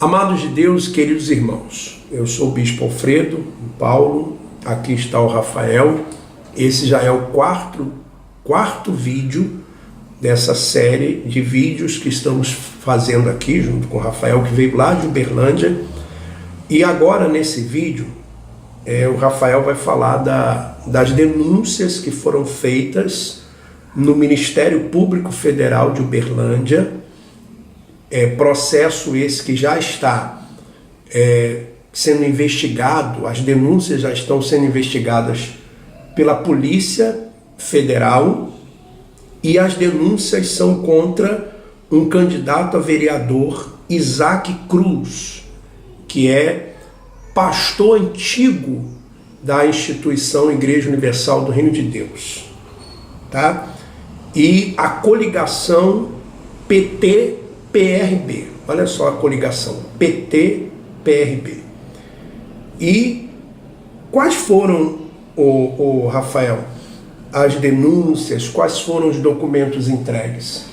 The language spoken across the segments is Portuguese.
Amados de Deus, queridos irmãos, eu sou o Bispo Alfredo Paulo, aqui está o Rafael. Esse já é o quarto vídeo dessa série de vídeos que estamos fazendo aqui junto com o Rafael, que veio lá de Uberlândia. E agora nesse vídeo, o Rafael vai falar das denúncias que foram feitas no Ministério Público Federal de Uberlândia, processo esse que já está sendo investigado, as denúncias já estão sendo investigadas pela Polícia Federal, e as denúncias são contra um candidato a vereador, Isaac Cruz, que é pastor antigo da instituição Igreja Universal do Reino de Deus, tá? E a coligação PT-PRB, olha só a coligação, PT-PRB. E quais foram, o Rafael, as denúncias, quais foram os documentos entregues?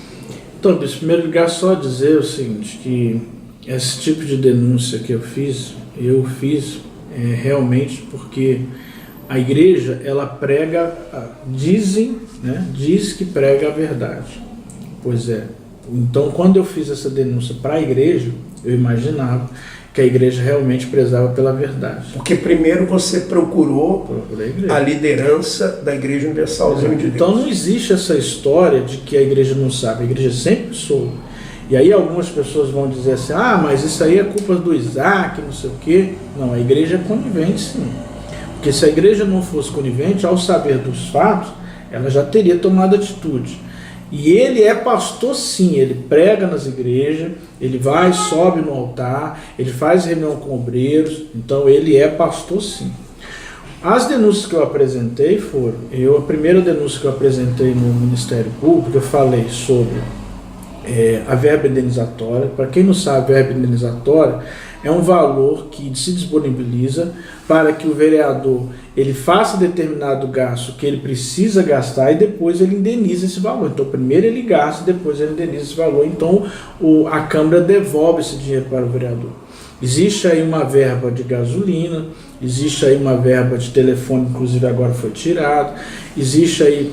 Então, em primeiro lugar, só dizer o seguinte, que esse tipo de denúncia que eu fiz realmente porque a igreja, ela prega, diz que prega a verdade. Pois é. Então, quando eu fiz essa denúncia para a igreja, eu imaginava que a igreja realmente prezava pela verdade. Porque primeiro você procurou a liderança da Igreja Universal do Reino de Deus. Então não existe essa história de que a igreja não sabe, a igreja sempre soube. E aí algumas pessoas vão dizer assim, mas isso aí é culpa do Isaac, não sei o quê. Não, a igreja é conivente, sim. Porque se a igreja não fosse conivente, ao saber dos fatos, ela já teria tomado atitude. E ele é pastor, sim, ele prega nas igrejas, ele vai, sobe no altar, ele faz reunião com obreiros, então ele é pastor, sim. As denúncias que eu apresentei foram, a primeira denúncia que eu apresentei no Ministério Público, eu falei sobre a verba indenizatória. Para quem não sabe, a verba indenizatória é um valor que se disponibiliza para que o vereador ele faça determinado gasto que ele precisa gastar e depois ele indeniza esse valor. Então primeiro ele gasta, depois ele indeniza esse valor. Então a Câmara devolve esse dinheiro para o vereador. Existe aí uma verba de gasolina, existe aí uma verba de telefone, inclusive agora foi tirado, existe aí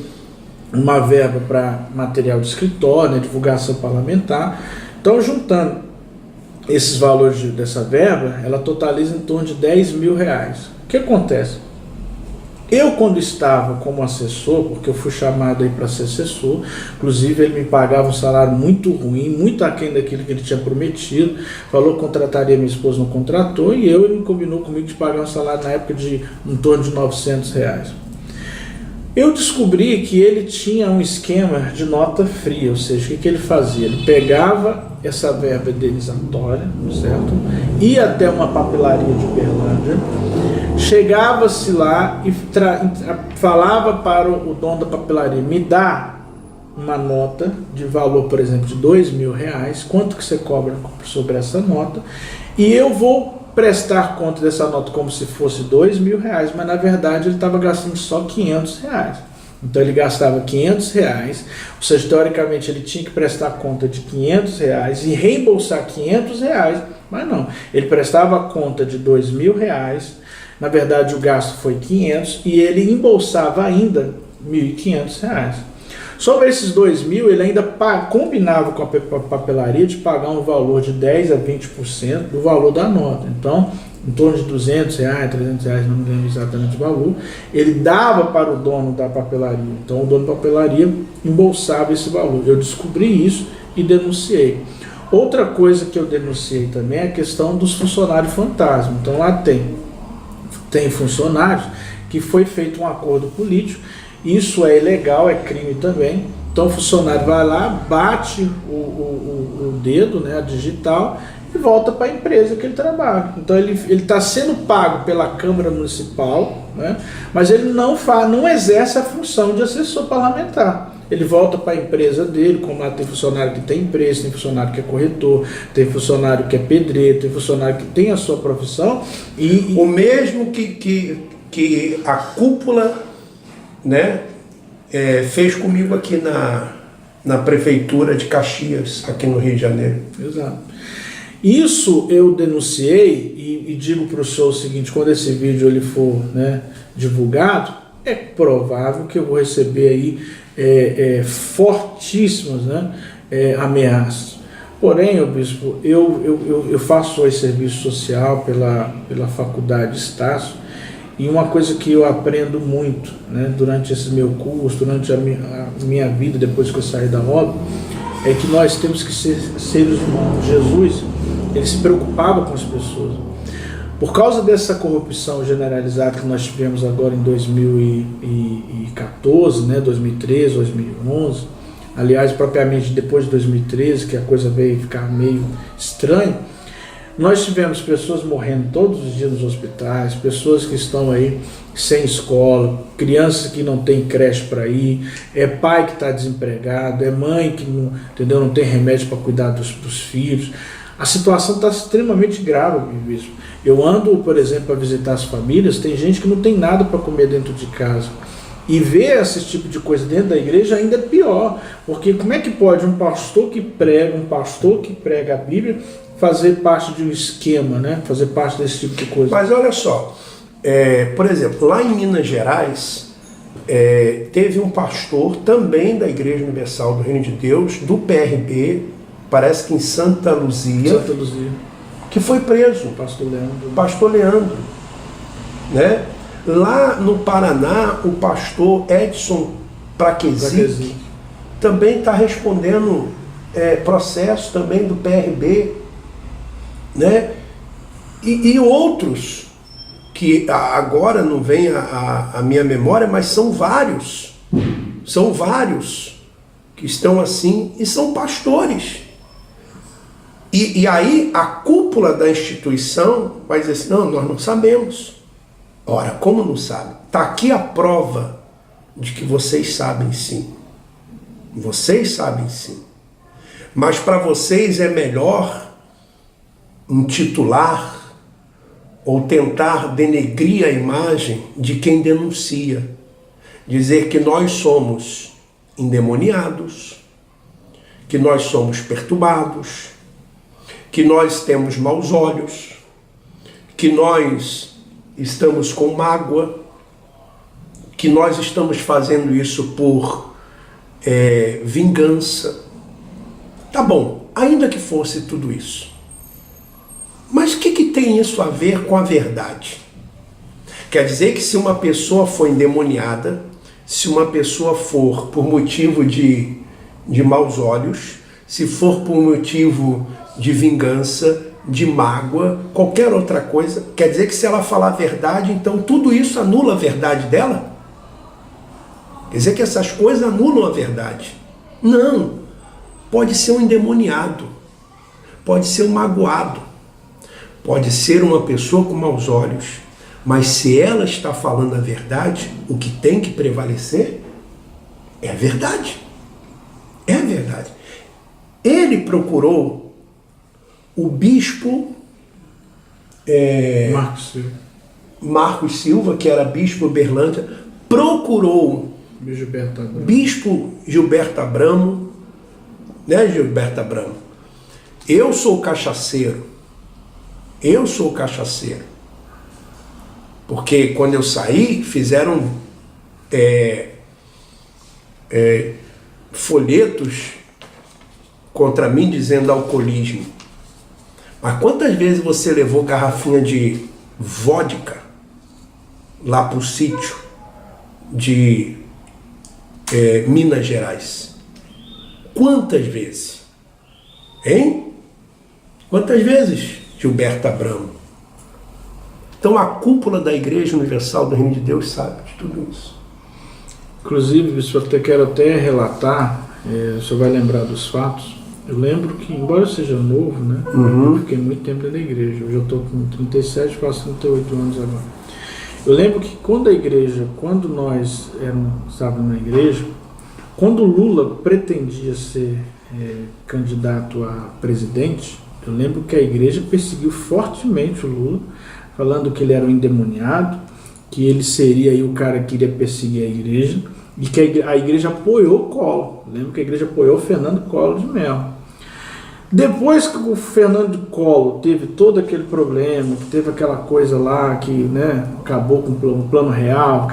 uma verba para material de escritório, divulgação parlamentar. Então, juntando esses valores dessa verba, ela totaliza em torno de R$10 mil. O que acontece? Eu, quando estava como assessor, porque eu fui chamado aí para ser assessor, inclusive ele me pagava um salário muito ruim, muito aquém daquilo que ele tinha prometido, falou que contrataria minha esposa, não contratou, e ele combinou comigo de pagar um salário na época de em torno de R$900. Eu descobri que ele tinha um esquema de nota fria, ou seja, o que ele fazia? Ele pegava essa verba indenizatória, certo? Ia até uma papelaria de Uberlândia, chegava-se lá e falava para o dono da papelaria, me dá uma nota de valor, por exemplo, de R$2 mil, quanto que você cobra sobre essa nota, e eu vou prestar conta dessa nota como se fosse R$2 mil, mas na verdade ele estava gastando só R$500. Então ele gastava R$500, ou seja, teoricamente ele tinha que prestar conta de R$500 e reembolsar R$500, mas não, ele prestava conta de R$2 mil, na verdade o gasto foi R$500 e ele embolsava ainda R$1.500. Sobre esses R$2 mil, ele ainda combinava com a papelaria de pagar um valor de 10% a 20% do valor da nota. Então, em torno de R$200, R$300, não me lembro exatamente o valor, ele dava para o dono da papelaria. Então, o dono da papelaria embolsava esse valor. Eu descobri isso e denunciei. Outra coisa que eu denunciei também é a questão dos funcionários fantasma. Então, lá tem funcionários que foi feito um acordo político. Isso é ilegal, é crime também. Então o funcionário vai lá, bate o dedo, a digital, e volta para a empresa que ele trabalha. Então ele está sendo pago pela Câmara Municipal, mas ele não exerce a função de assessor parlamentar. Ele volta para a empresa dele, como lá tem funcionário que tem empresa, tem funcionário que é corretor, tem funcionário que é pedreiro, tem funcionário que tem a sua profissão. O mesmo que a cúpula fez comigo aqui na prefeitura de Caxias, aqui no Rio de Janeiro. Exato. Isso eu denunciei e digo para o senhor o seguinte: quando esse vídeo ele for, né, divulgado, é provável que eu vou receber aí fortíssimas, né, ameaças. Porém, bispo, eu faço hoje serviço social pela faculdade Estácio, e uma coisa que eu aprendo muito, né, durante esse meu curso, durante a minha vida, depois que eu saí da obra, é que nós temos que ser seres humanos. Jesus, ele se preocupava com as pessoas. Por causa dessa corrupção generalizada que nós tivemos agora em 2014, né, 2013, 2011, aliás, propriamente depois de 2013, que a coisa veio ficar meio estranha, nós tivemos pessoas morrendo todos os dias nos hospitais, pessoas que estão aí sem escola, crianças que não tem creche para ir, é pai que está desempregado, é mãe que não, entendeu, não tem remédio para cuidar dos filhos. A situação está extremamente grave mesmo. Eu ando, por exemplo, para visitar as famílias, tem gente que não tem nada para comer dentro de casa. E ver esse tipo de coisa dentro da igreja ainda é pior, porque como é que pode um pastor que prega a Bíblia, fazer parte de um esquema, né? Fazer parte desse tipo de coisa? Mas olha só, por exemplo, lá em Minas Gerais, teve um pastor também da Igreja Universal do Reino de Deus, do PRB, parece que em Santa Luzia, que foi preso. Pastor Leandro. Né? Lá no Paraná, o pastor Edson Praquesic também está respondendo processo também do PRB, né? E outros que agora não vem a minha memória, mas são vários que estão assim e são pastores. E aí a cúpula da instituição vai dizer assim: não, nós não sabemos. Ora, como não sabe? Está aqui a prova de que vocês sabem sim. Vocês sabem sim. Mas para vocês é melhor intitular ou tentar denegrir a imagem de quem denuncia. Dizer que nós somos endemoniados, que nós somos perturbados, que nós temos maus olhos, que nós estamos com mágoa, que nós estamos fazendo isso por vingança. Tá bom, ainda que fosse tudo isso. Mas o que tem isso a ver com a verdade? Quer dizer que se uma pessoa for endemoniada, se uma pessoa for por motivo de maus olhos, se for por motivo de vingança, de mágoa, qualquer outra coisa, quer dizer que se ela falar a verdade, então tudo isso anula a verdade dela? Quer dizer que essas coisas anulam a verdade? Não. Pode ser um endemoniado, pode ser um magoado, pode ser uma pessoa com maus olhos, mas se ela está falando a verdade, o que tem que prevalecer é a verdade. É a verdade. Ele procurou o bispo Marcos Silva, que era bispo Berlândia, procurou bispo Gilberto Abramo, né, Gilberto Abramo? Eu sou cachaceiro, porque quando eu saí, fizeram folhetos contra mim dizendo alcoolismo. Mas quantas vezes você levou garrafinha de vodka lá para o sítio de Minas Gerais? Quantas vezes? Hein? Quantas vezes, Gilberto Abramo? Então a cúpula da Igreja Universal do Reino de Deus sabe de tudo isso. Inclusive, eu quero até relatar, o senhor vai lembrar dos fatos. Eu lembro que, embora eu seja novo, né, eu fiquei muito tempo dentro da igreja. Hoje eu estou com 37, faço 38 anos agora. Eu lembro que quando nós estávamos na igreja, quando Lula pretendia ser candidato a presidente, eu lembro que a igreja perseguiu fortemente o Lula, falando que ele era um endemoniado, que ele seria aí o cara que iria perseguir a igreja, e que a igreja apoiou o Collor. Eu lembro que a igreja apoiou o Fernando Collor de Mello. Depois que o Fernando Collor teve todo aquele problema, que teve aquela coisa lá que, né, acabou com o plano real,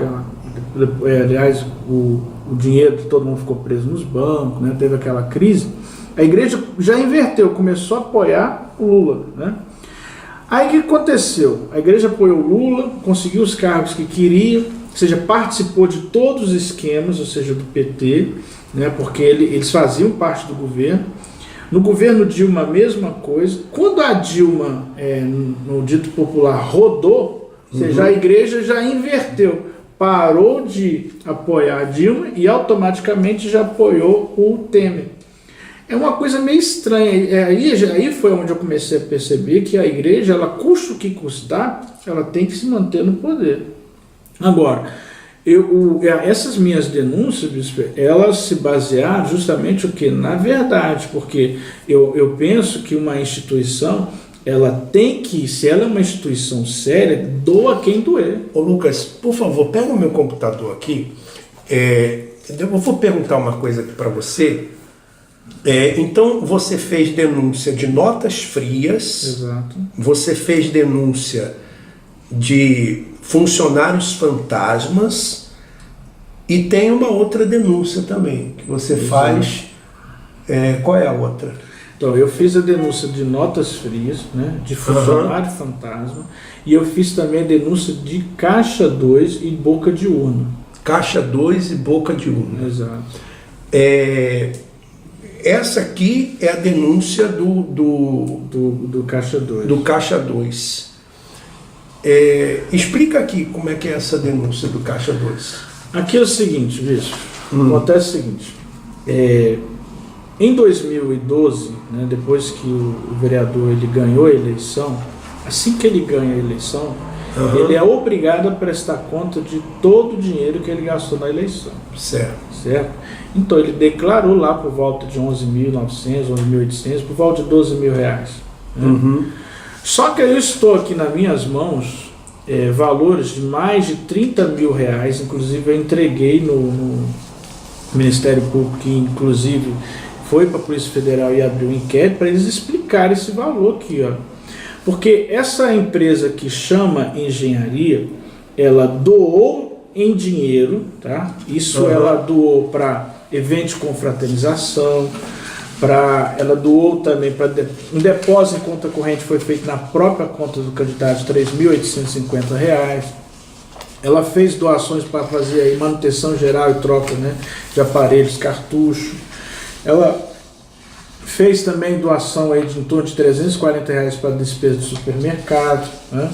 aliás, o dinheiro de todo mundo ficou preso nos bancos, né, teve aquela crise, a igreja já inverteu, começou a apoiar o Lula, né? Aí o que aconteceu? A igreja apoiou o Lula, conseguiu os cargos que queria, ou seja, participou de todos os esquemas, ou seja, do PT, né, porque eles faziam parte do governo. No governo Dilma, a mesma coisa. Quando a Dilma, no dito popular, rodou, ou seja, a igreja já inverteu. Parou de apoiar a Dilma e automaticamente já apoiou o Temer. É uma coisa meio estranha. Aí foi onde eu comecei a perceber que a igreja, ela custa o que custar, ela tem que se manter no poder. Agora, essas minhas denúncias, bispo, elas se basearam justamente o que? Na verdade, porque eu penso que uma instituição, ela tem que, se ela é uma instituição séria, doa quem doer. Ô Lucas, por favor, pega o meu computador aqui. Eu vou perguntar uma coisa aqui para você. Então, você fez denúncia de notas frias. Exato. Você fez denúncia de funcionários fantasmas e tem uma outra denúncia também que você faz. Qual é a outra? Então, eu fiz a denúncia de notas frias, né, de funcionário fantasma, e eu fiz também a denúncia de Caixa 2 e Boca de Urna. Caixa 2 e Boca de Urna. Exato. Essa aqui é a denúncia do Caixa 2. Do Caixa 2. Explica aqui como é que é essa denúncia do Caixa 2. Aqui é o seguinte, bicho. Acontece o seguinte. Em 2012, né, depois que o vereador ele ganhou a eleição, assim que ele ganha a eleição, ele é obrigado a prestar conta de todo o dinheiro que ele gastou na eleição. Certo? Então ele declarou lá por volta de 11.900, 11.800, por volta de 12 mil reais. Né? Só que eu estou aqui nas minhas mãos valores de mais de 30 mil reais, inclusive eu entreguei no Ministério Público, que inclusive foi para a Polícia Federal e abriu um inquérito para eles explicarem esse valor aqui, ó. Porque essa empresa que chama Engenharia, ela doou em dinheiro, tá? Isso ela doou para evento de confraternização, ela doou também para um depósito em conta corrente, foi feito na própria conta do candidato de R$3.850. Ela fez doações para fazer aí manutenção geral e troca, né, de aparelhos, cartucho. Ela fez também doação aí de em torno de R$340 para despesa de supermercado, né?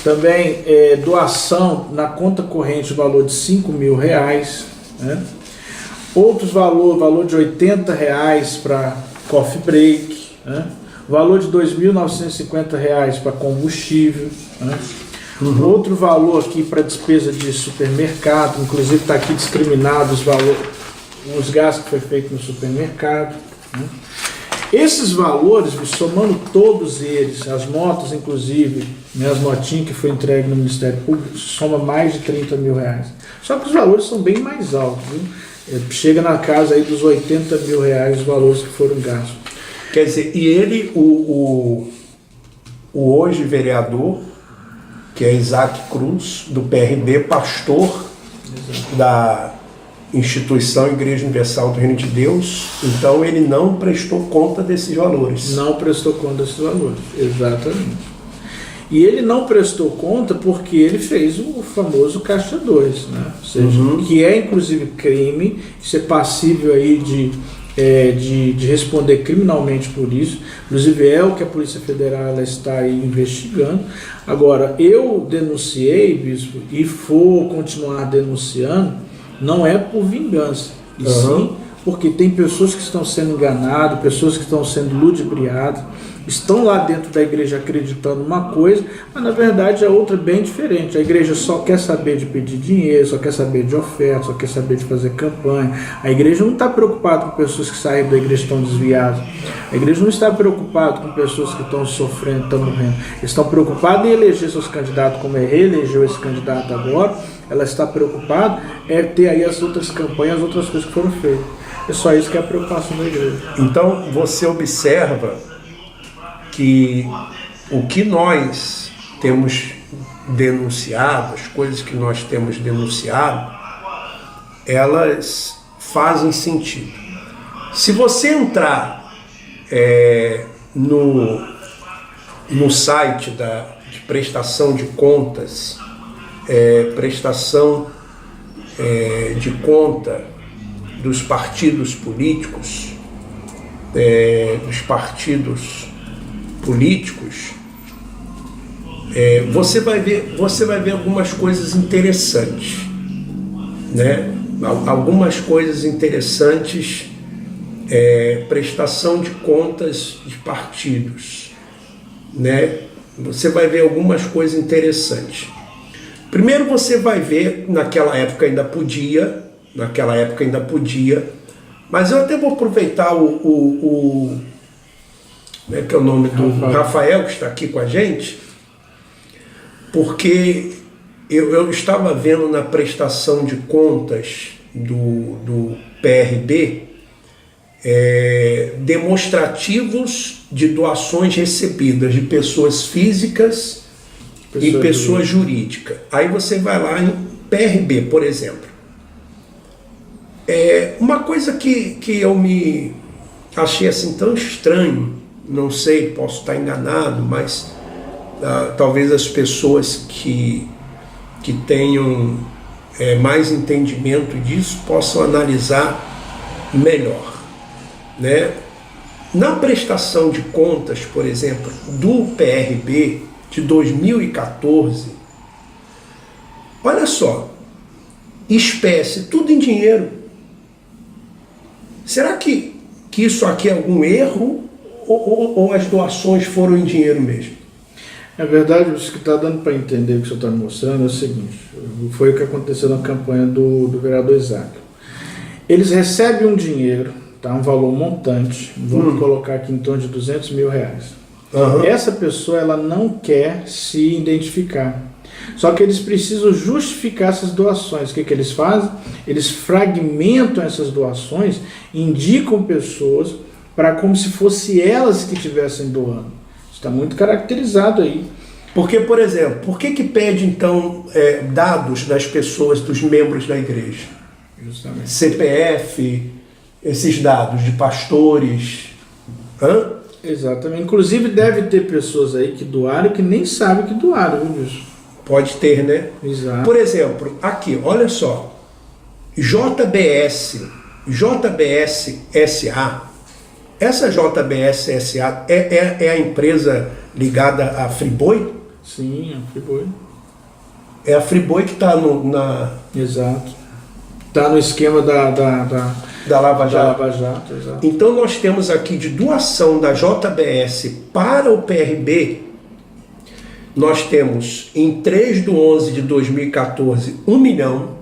Também doação na conta corrente, valor de R$5 mil, né? Outros valor de R$80 para coffee break, né? Valor de R$2.950 para combustível, né? Outro valor aqui para despesa de supermercado, inclusive está aqui discriminado os gastos que foi feito no supermercado, né? Esses valores, somando todos eles, as motos inclusive, né, as motinhas que foi entregue no Ministério Público, soma mais de R$30 mil. Só que os valores são bem mais altos, viu? Chega na casa aí dos R$80 mil os valores que foram gastos. Quer dizer, e ele, o hoje vereador, que é Isaac Cruz, do PRB, pastor da instituição Igreja Universal do Reino de Deus, então ele não prestou conta desses valores. Não prestou conta desses valores, exatamente. E ele não prestou conta porque ele fez o famoso Caixa 2, né? Ou seja, que é inclusive crime, isso é passível aí de responder criminalmente por isso, inclusive é o que a Polícia Federal ela está aí investigando. Agora, eu denunciei, bispo, e vou continuar denunciando, não é por vingança, e sim porque tem pessoas que estão sendo enganadas, pessoas que estão sendo ludibriadas, estão lá dentro da igreja acreditando uma coisa, mas na verdade a outra é bem diferente. A igreja só quer saber de pedir dinheiro, só quer saber de oferta, só quer saber de fazer campanha. A igreja não está preocupada com pessoas que saíram da igreja e estão desviadas. A igreja não está preocupada com pessoas que estão sofrendo, estão morrendo. Eles estão preocupados em eleger seus candidatos, como reelegeu esse candidato agora. Ela está preocupada ter aí as outras campanhas, as outras coisas que foram feitas. É só isso que é a preocupação da igreja. Então você observa que o que nós temos denunciado, as coisas que nós temos denunciado, elas fazem sentido. Se você entrar no site de prestação de contas, prestação de conta dos partidos políticos, você vai ver algumas coisas interessantes, né? Algumas coisas interessantes, prestação de contas de partidos, né? Você vai ver algumas coisas interessantes. Primeiro você vai ver, naquela época ainda podia, mas eu até vou aproveitar como é que é o nome do Rafael, que está aqui com a gente, porque eu estava vendo na prestação de contas do PRB demonstrativos de doações recebidas de pessoas físicas e pessoas jurídicas. Aí você vai lá em PRB, por exemplo. Uma coisa que eu me achei assim tão estranho, não sei, posso estar enganado, mas talvez as pessoas que tenham mais entendimento disso possam analisar melhor, né? Na prestação de contas, por exemplo, do PRB de 2014, olha só, espécie, tudo em dinheiro. Será que isso aqui é algum erro ou as doações foram em dinheiro mesmo? Na verdade, o que está dando para entender o que o senhor está me mostrando é o seguinte: foi o que aconteceu na campanha do vereador Isaac. Eles recebem um dinheiro, tá, um valor montante, vamos colocar aqui em torno de R$200 mil. Uhum. Essa pessoa ela não quer se identificar. Só que eles precisam justificar essas doações. O que eles fazem? Eles fragmentam essas doações, indicam pessoas para como se fosse elas que estivessem doando. Está muito caracterizado aí. Porque, por exemplo, por que pede então dados das pessoas, dos membros da igreja? Justamente. CPF, esses dados de pastores. Exatamente. Inclusive deve ter pessoas aí que doaram que nem sabem que doaram, viu, Wilson? Pode ter, né? Exato. Por exemplo, aqui, olha só. JBS SA. Essa JBS SA é a empresa ligada à Friboi? Sim, a Friboi. É a Friboi que está na... Exato. Está no esquema da Lava Jato. Da Lava Jato, exato. Então nós temos aqui de doação da JBS para o PRB, nós temos em 3/11/2014 R$1 milhão.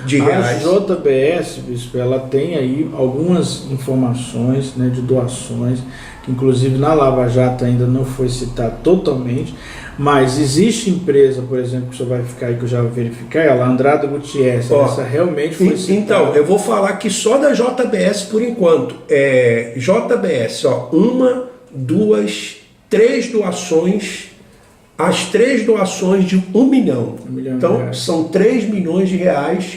A JBS, Bispo, ela tem aí algumas informações, né, de doações, que inclusive na Lava Jato ainda não foi citado totalmente, mas existe empresa, por exemplo, que você vai ficar aí, que eu já vou verificar, ela, Andrada Gutierrez, essa realmente foi citada. Então, eu vou falar aqui só da JBS por enquanto. JBS, 1, 2, 3 doações, as 3 doações de R$1 milhão. Então, são R$3 milhões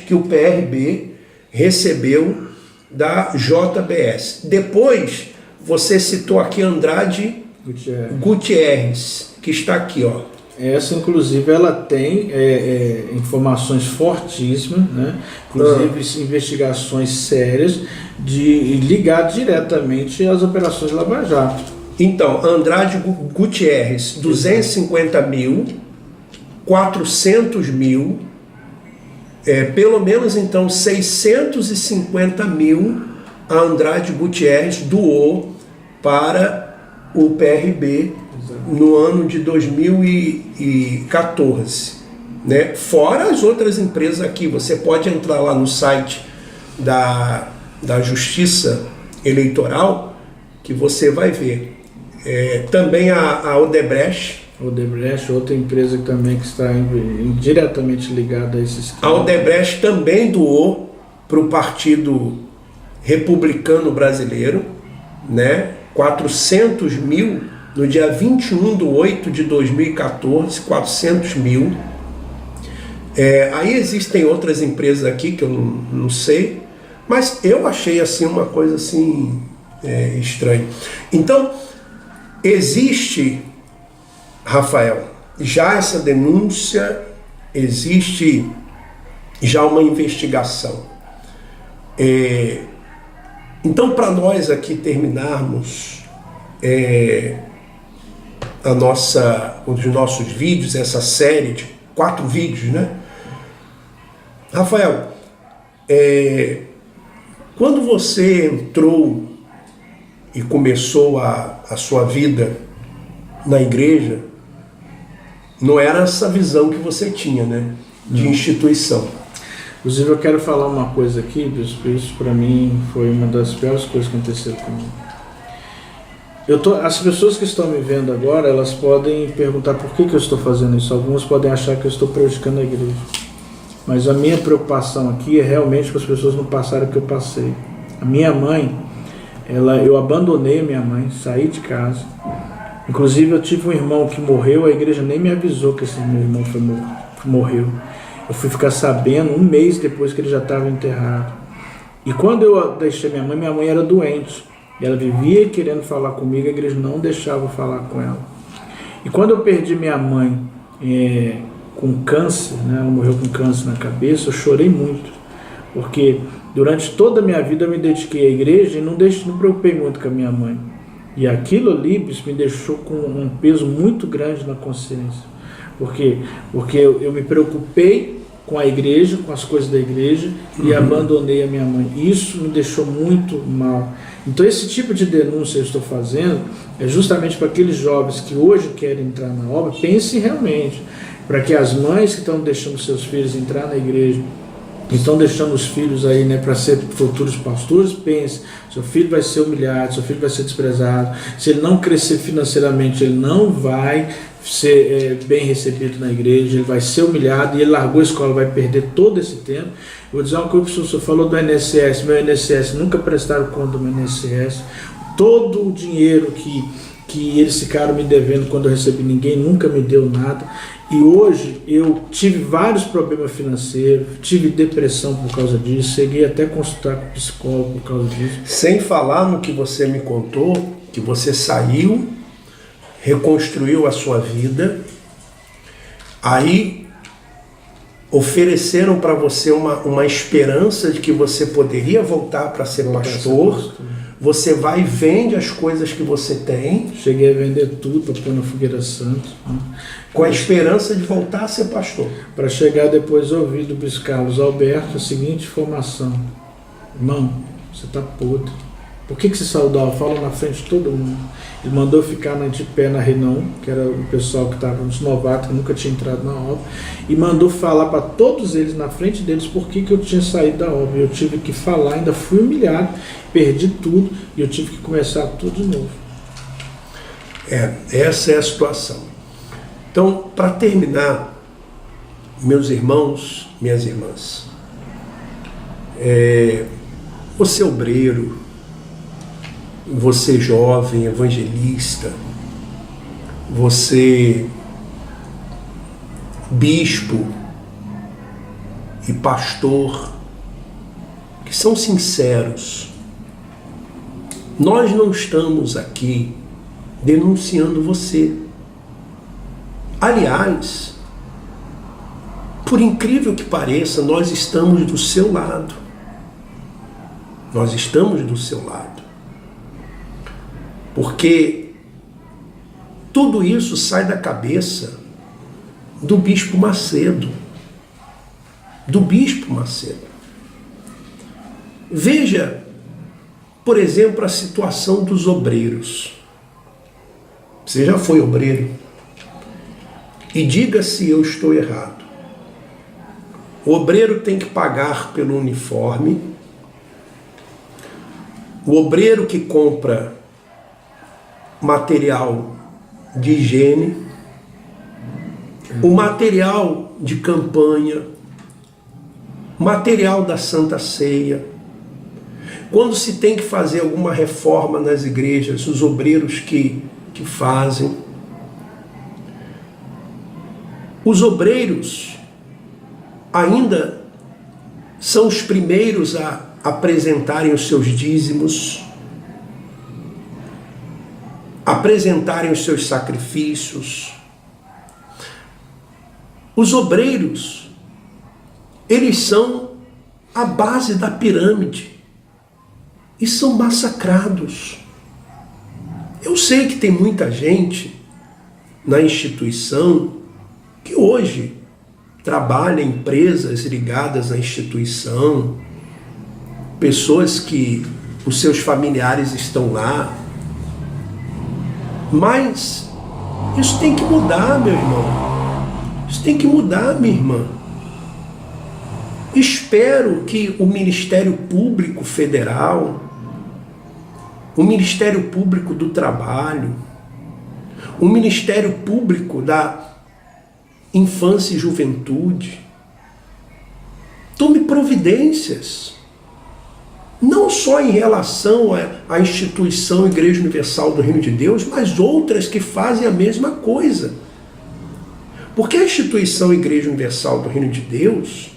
que o PRB recebeu da JBS. Depois, você citou aqui Andrade Gutierrez, que está aqui, ó. Essa, inclusive, ela tem informações fortíssimas, né? Inclusive investigações sérias ligadas diretamente às operações de Lava Jato. Então, Andrade Gutierrez, 250 mil, 400 mil, pelo menos então 650 mil a Andrade Gutierrez doou para o PRB no ano de 2014, né? Fora as outras empresas aqui, você pode entrar lá no site da Justiça Eleitoral que você vai ver. Também a Odebrecht. Outra empresa também que está diretamente ligada a esse esquema. A Odebrecht também doou para o partido republicano brasileiro, né? 400 mil, no dia 21/8 de 2014, 400 mil. Aí existem outras empresas aqui que eu não sei, mas eu achei assim uma coisa assim estranha. Então, existe, Rafael, já essa denúncia, existe já uma investigação. Então, para nós aqui terminarmos os nossos vídeos, essa série de 4 vídeos, né? Rafael, quando você entrou e começou a sua vida na igreja, não era essa visão que você tinha, né? De instituição. Inclusive, eu quero falar uma coisa aqui, bispo, isso para mim foi uma das piores coisas que aconteceram comigo. As pessoas que estão me vendo agora, elas podem perguntar por que eu estou fazendo isso. Algumas podem achar que eu estou prejudicando a igreja. Mas a minha preocupação aqui é realmente que as pessoas não passarem o que eu passei. A minha mãe, eu abandonei a minha mãe, saí de casa. Inclusive, eu tive um irmão que morreu, a igreja nem me avisou que esse meu irmão morreu. Eu fui ficar sabendo 1 mês depois que ele já estava enterrado. E quando eu deixei minha mãe era doente. E ela vivia querendo falar comigo, a igreja não deixava eu falar com ela. E quando eu perdi minha mãe com câncer, né, ela morreu com câncer na cabeça, eu chorei muito. Porque durante toda a minha vida eu me dediquei à igreja e não me preocupei muito com a minha mãe. E aquilo ali me deixou com um peso muito grande na consciência. Porque eu me preocupei com a igreja, com as coisas da igreja, e abandonei a minha mãe. Isso me deixou muito mal. Então esse tipo de denúncia eu estou fazendo é justamente para aqueles jovens que hoje querem entrar na obra, pensem realmente, para que as mães que estão deixando seus filhos entrar na igreja, estão deixando os filhos aí, né, para ser futuros pastores, pense, seu filho vai ser humilhado, seu filho vai ser desprezado, se ele não crescer financeiramente, ele não vai ser bem recebido na igreja, ele vai ser humilhado, e ele largou a escola, vai perder todo esse tempo. Eu vou dizer uma coisa, o senhor falou do INSS, meu INSS, nunca prestaram conta do meu INSS, todo o dinheiro que eles ficaram me devendo quando eu recebi, ninguém nunca me deu nada. E hoje eu tive vários problemas financeiros, tive depressão por causa disso, cheguei até a consultar com psicólogo por causa disso. Sem falar no que você me contou, que você saiu, reconstruiu a sua vida, aí ofereceram para você uma esperança de que você poderia voltar para ser pastor. Você vai e vende as coisas que você tem. Cheguei a vender tudo para pôr na Fogueira Santos. Com a esperança de voltar a ser pastor. Para chegar depois a ouvir do bispo Carlos Alberto a seguinte informação: irmão, você está podre. Por que você saiu da aula? Fala na frente de todo mundo. Ele mandou ficar de pé na Renan, que era o pessoal que estava nos novatos, que nunca tinha entrado na obra, e mandou falar para todos eles, na frente deles, por que eu tinha saído da obra. Eu tive que falar, ainda fui humilhado, perdi tudo, e eu tive que começar tudo de novo. Essa é a situação. Então, para terminar, meus irmãos, minhas irmãs, você obreiro, você jovem, evangelista, você bispo e pastor, que são sinceros, nós não estamos aqui denunciando você. Aliás, por incrível que pareça, nós estamos do seu lado. Nós estamos do seu lado. Porque tudo isso sai da cabeça do Bispo Macedo. Do Bispo Macedo. Veja, por exemplo, a situação dos obreiros. Você já foi obreiro? E diga se eu estou errado. O obreiro tem que pagar pelo uniforme. O obreiro que compra material de higiene, o material de campanha, material da Santa Ceia, Quando se tem que fazer alguma reforma nas igrejas, os obreiros que fazem. Os obreiros ainda são os primeiros a apresentarem os seus dízimos, apresentarem os seus sacrifícios. Os obreiros, eles são a base da pirâmide e são massacrados. Eu sei que tem muita gente na instituição que hoje trabalha em empresas ligadas à instituição, pessoas que os seus familiares estão lá. Mas isso tem que mudar, meu irmão. Isso tem que mudar, minha irmã. Espero que o Ministério Público Federal, o Ministério Público do Trabalho, o Ministério Público da Infância e Juventude tome providências, não só em relação à instituição Igreja Universal do Reino de Deus, mas outras que fazem a mesma coisa. Porque a instituição Igreja Universal do Reino de Deus,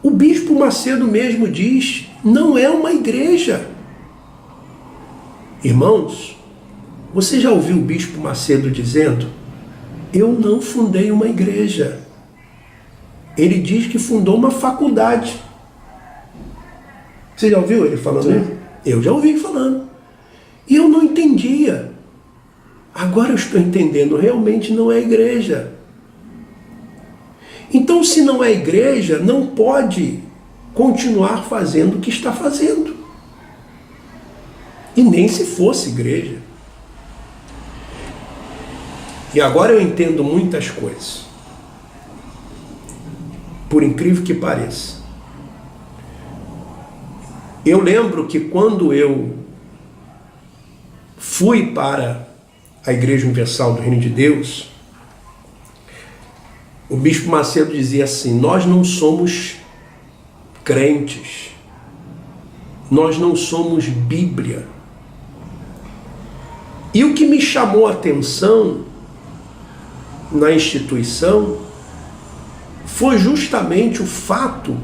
o Bispo Macedo mesmo diz, não é uma igreja. Irmãos, você já ouviu o Bispo Macedo dizendo: eu não fundei uma igreja. Ele diz que fundou uma faculdade. Você já ouviu ele falando isso? Eu já ouvi falando. E eu não entendia. Agora eu estou entendendo, realmente não é igreja. Então, se não é igreja, não pode continuar fazendo o que está fazendo. E nem se fosse igreja. E agora eu entendo muitas coisas. Por incrível que pareça. Eu lembro que quando eu fui para a Igreja Universal do Reino de Deus, o Bispo Macedo dizia assim: nós não somos crentes, nós não somos Bíblia. E o que me chamou a atenção na instituição foi justamente o fato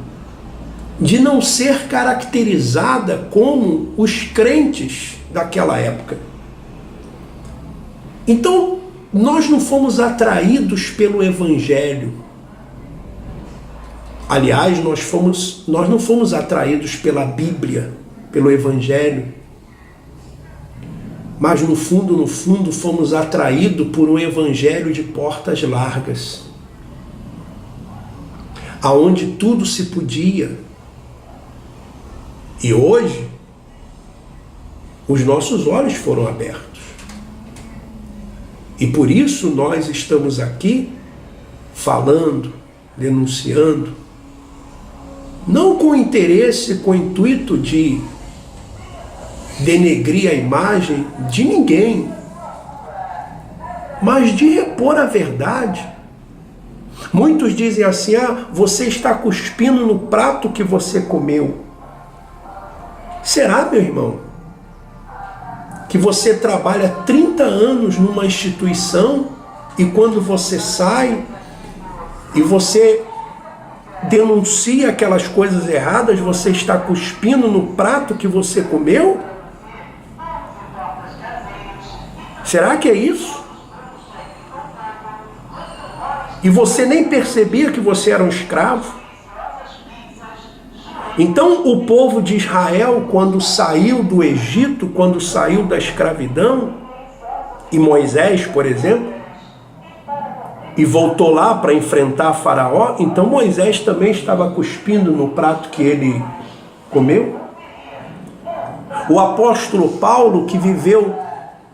de não ser caracterizada como os crentes daquela época. Então, nós não fomos atraídos pelo Evangelho. Aliás, nós não fomos atraídos pela Bíblia, pelo Evangelho. Mas no fundo, fomos atraídos por um Evangelho de portas largas, aonde tudo se podia. E hoje, os nossos olhos foram abertos. E por isso nós estamos aqui falando, denunciando, não com interesse, com o intuito de denegrir a imagem de ninguém, mas de repor a verdade. Muitos dizem assim: você está cuspindo no prato que você comeu. Será, meu irmão, que você trabalha 30 anos numa instituição e quando você sai e você denuncia aquelas coisas erradas, você está cuspindo no prato que você comeu? Será que é isso? E você nem percebia que você era um escravo? Então o povo de Israel, quando saiu do Egito, quando saiu da escravidão, e Moisés, por exemplo, e voltou lá para enfrentar Faraó, então Moisés também estava cuspindo no prato que ele comeu. O apóstolo Paulo, que viveu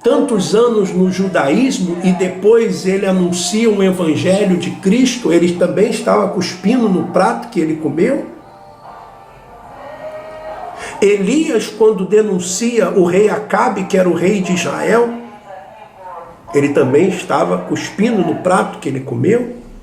tantos anos no judaísmo e depois ele anuncia um evangelho de Cristo, ele também estava cuspindo no prato que ele comeu. Elias, quando denuncia o rei Acabe, que era o rei de Israel, ele também estava cuspindo no prato que ele comeu.